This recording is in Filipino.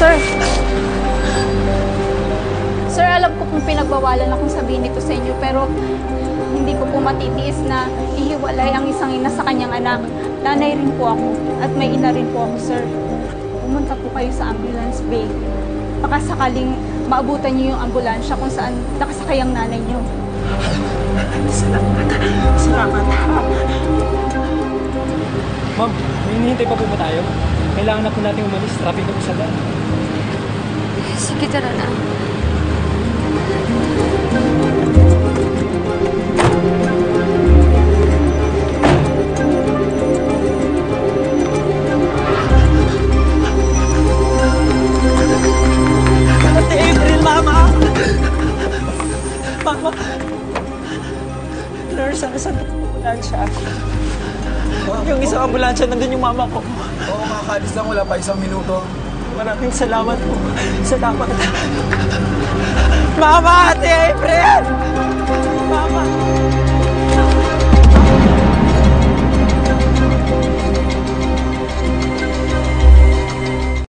Sir! Sir, alam ko kung pinagbawalan akong sabihin ito sa inyo, pero hindi ko po matitiis na ihiwalay ang isang ina sa kanyang anak. Nanay rin po ako at may ina rin po ako, sir. Pumunta po kayo sa ambulance bay. Baka sakaling maabutan niyo yung ambulansya kung saan nakasakay ang nanay niyo. Salamat. Salamat. Ma'am, may hinihintay pa po ba tayo? Kailangan na po natin umalis. Traffic na po sa daan. Sige, tara na. Ate April, Mama! Mama! Nurse, saan po ang ambulansya? Yung isang ambulansya, nandun yung mama ko. Oo, kakaalis lang. Wala pa isang minuto. Maraming salamat po. Salamat. Mama! Ate April!